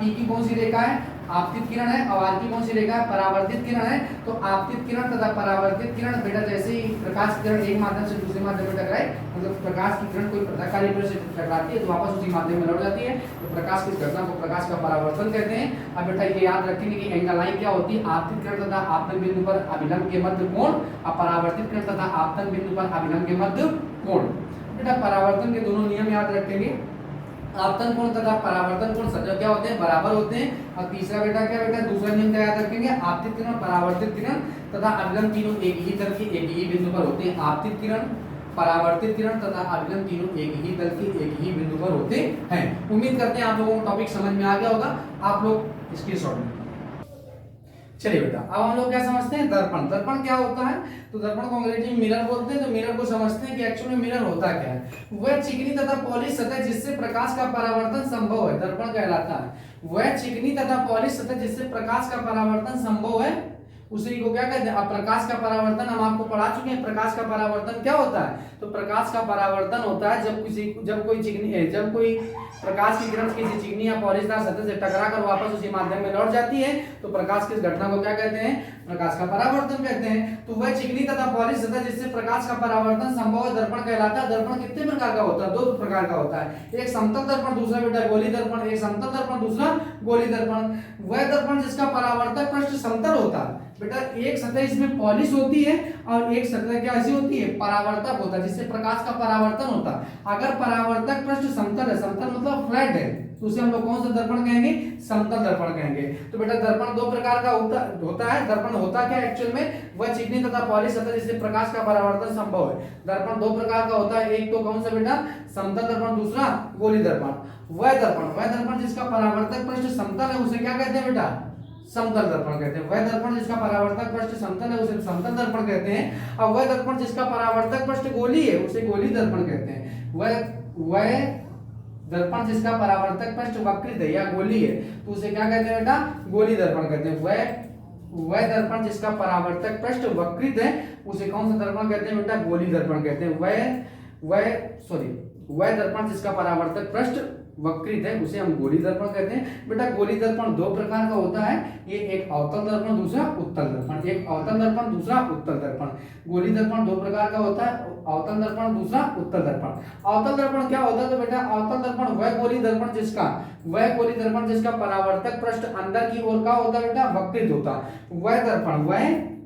पी की कौन सी रेखा है? आपतित किरण है। और आर की कौन सी रेखा है? परावर्तित किरण है। तो आपतित किरण तथा परावर्तित किरण बेटा जैसे ही प्रकाश किरण एक माध्यम से दूसरे माध्यम में टकराए, मतलब प्रकाश की किरण कोई प्रकाशकारी किरण से टकराती है तो वापस उसी माध्यम में लौट जाती है, तो प्रकाश की घटना को प्रकाश का परावर्तन कहते हैं। अब बेटा ये याद रखेंगे कि एंगल लाइन क्या होती है? आपतित किरण तथा आपतन बिंदु पर अभिलंब के मध्य कोण, और परावर्तित किरण तथा आपतन बिंदु पर अभिलंब के मध्य कोण। बेटा परावर्तन के दोनों नियम याद रखेंगे। आपतन कोण तथा परावर्तन कोण सदैव क्या होते हैं? बराबर होते हैं। और तीसरा बेटा क्या बेटा दूसरा नियम क्या याद रखेंगे? आपतित किरण, परावर्तित किरण तथा अभिलंब तीनों एक ही तल के एक ही बिंदु पर होते हैं। आपतित किरण, परावर्तित किरण तथा अभिलंब तीनों एक ही तल के एक ही बिंदु पर होते हैं। उम्मीद करते हैं आप लोगों को टॉपिक समझ में आ गया होगा। आप लोग स्क्रीनशॉट में चलिए बेटा, अब हम लोग क्या समझते हैं? दर्पण। दर्पण क्या होता है? तो दर्पण को अंग्रेजी में मिरर बोलते हैं। तो मिरर को समझते हैं कि एक्चुअली में मिरर होता क्या है। वह चिकनी तथा पॉलिश सतह जिससे प्रकाश का परावर्तन संभव है, दर्पण कहलाता है। वह चिकनी तथा पॉलिश सतह जिससे प्रकाश का परावर्तन संभव है, उसी को क्या कहते हैं? अब प्रकाश का परावर्तन हम आपको पढ़ा चुके हैं। प्रकाश का परावर्तन क्या होता है? तो प्रकाश का परावर्तन होता है जब कोई प्रकाश की किरण किसी चिकनी या पॉलिशदार सतह से टकराकर वापस उसी माध्यम में लौट जाती है, तो प्रकाश की इस घटना को क्या कहते हैं? प्रकाश का परावर्तन कहते हैं। तो वह चिकनी तथा पॉलिश सतह जिससे प्रकाश का परावर्तन संभव है, दर्पण कहलाता है। दर्पण कितने प्रकार का होता है? दो प्रकार का होता है, एक समतल दर्पण, दूसरा बेटा गोली दर्पण। एक समतल दर्पण, दूसरा गोली दर्पण। वह दर्पण जिसका परावर्तक पृष्ठ समतल होता है। बेटा एक सतह इसमें पॉलिश होती है और एक सतह क्या ऐसी होती है? परावर्तक होता है, जिससे प्रकाश का परावर्तन होता है। अगर परावर्तक पृष्ठ समतल है, समतल मतलब फ्लैट है, तो उसे हम लोग कौन सा दर्पण कहेंगे? समतल दर्पण कहेंगे। तो बेटा दर्पण दो प्रकार का होता है। दर्पण होता क्या एक्चुअल में? वह चिकनी तथा पॉलिश सतह जिससे प्रकाश का परावर्तन संभव है। दर्पण दो प्रकार का होता है, एक तो कौन सा बेटा? समतल दर्पण, दूसरा गोली दर्पण। वह दर्पण जिसका परावर्तक पृष्ठ समतल है उसे क्या कहते हैं बेटा? समतल दर्पण कहते हैं। वह दर्पण जिसका परावर्तक पृष्ठ समतल है उसे समतल दर्पण कहते हैं। और वह दर्पण जिसका परावर्तक पृष्ठ गोली है उसे गोली दर्पण कहते हैं। वह दर्पण जिसका परावर्तक पृष्ठ वक्रित है या गोली है तो उसे क्या कहते हैं बेटा? गोली दर्पण कहते हैं। वह दर्पण जिसका परावर्तक पृष्ठ वक्रित है उसे कौन सा दर्पण कहते हैं बेटा? गोली दर्पण कहते हैं। वह दर्पण जिसका परावर्तक पृष्ठ वक्रित है उसे हम गोली दर्पण कहते हैं। बेटा गोली दर्पण दो प्रकार का होता है, ये एक अवतल दर्पण, दूसरा उत्तल दर्पण। एक अवतल दर्पण, दूसरा उत्तल दर्पण। गोली दर्पण दो प्रकार का होता है, अवतल दर्पण, दूसरा उत्तल दर्पण। अवतल दर्पण क्या होता है? तो बेटा अवतल दर्पण वह गोली दर्पण जिसका परावर्तक पृष्ठ अंदर की ओर का होता है बेटा? वक्रित होता। वह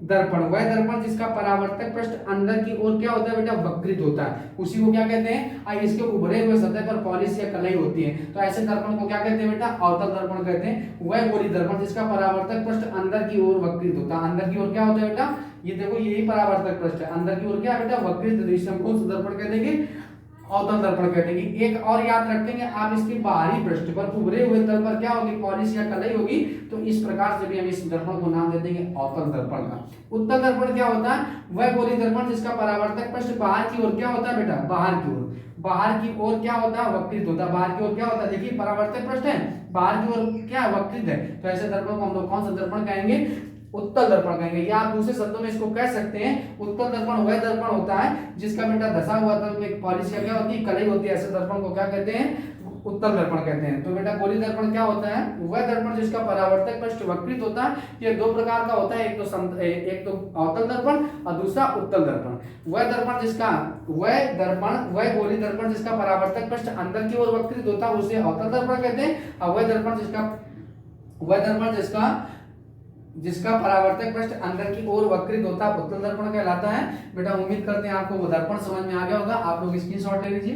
दर्पण जिसका परावर्तक पृष्ठ अंदर की ओर क्या होता है बेटा? वक्रित होता है, उसी को क्या कहते हैं? और इसके उभरे हुए सतह पर पॉलिश या कलई होती है, तो ऐसे दर्पण को क्या कहते हैं बेटा? अवतल दर्पण कहते हैं। वह गोली दर्पण जिसका परावर्तक पृष्ठ अंदर की ओर वक्रित होता है। अंदर की ओर क्या होता है बेटा? ये देखो यही परावर्तक पृष्ठ है, अंदर की ओर क्या है बेटा? वक्रित। तो इसे हम कौन सा दर्पण कहते हैं? अवतल दर्पण कहते हैं। एक और याद रखेंगे, आप इसके बाहरी पृष्ठ पर उभरे हुए तल पर क्या होगी? पॉलिश या कलई होगी, तो इस प्रकार से भी हम इस दर्पण को नाम दे देंगे अवतल दर्पण का। उत्तल दर्पण क्या होता है? वह गोली दर्पण जिसका परावर्तक पृष्ठ बाहर की ओर क्या होता है बेटा? बाहर की ओर क्या होता है? वक्रित होता है। बाहर की ओर क्या होता है? देखिए परावर्तक पृष्ठ है, बाहर की ओर क्या वक्रित है, तो ऐसे दर्पण को हम लोग कौन सा दर्पण कहेंगे? उत्तल दर्पण कहेंगे। या आप दूसरे शब्दों में इसको कह सकते हैं, उत्तल दर्पण वह दर्पण होता है जिसका बेटा धसा हुआ तल में पॉलिश क्या होती है? कलई होती है, ऐसे दर्पण को क्या कहते हैं? उत्तल दर्पण कहते हैं। तो बेटा गोली दर्पण क्या होता है? वह दर्पण जिसका परावर्तक पृष्ठ वक्रित होता है। ये दो प्रकार का होता है, एक तो अवतल दर्पण और दूसरा उत्तल दर्पण। वह गोली दर्पण जिसका परावर्तक पृष्ठ अंदर की ओर वक्रित होता है उसे अवतल दर्पण कहते हैं। और वह दर्पण जिसका परावर्तक पृष्ठ अंदर की ओर वक्रित होता है उत्तल दर्पण कहलाता है। बेटा उम्मीद करते हैं आपको वो दर्पण समझ में आ गया होगा। आप लोग स्क्रीनशॉट ले लीजिए।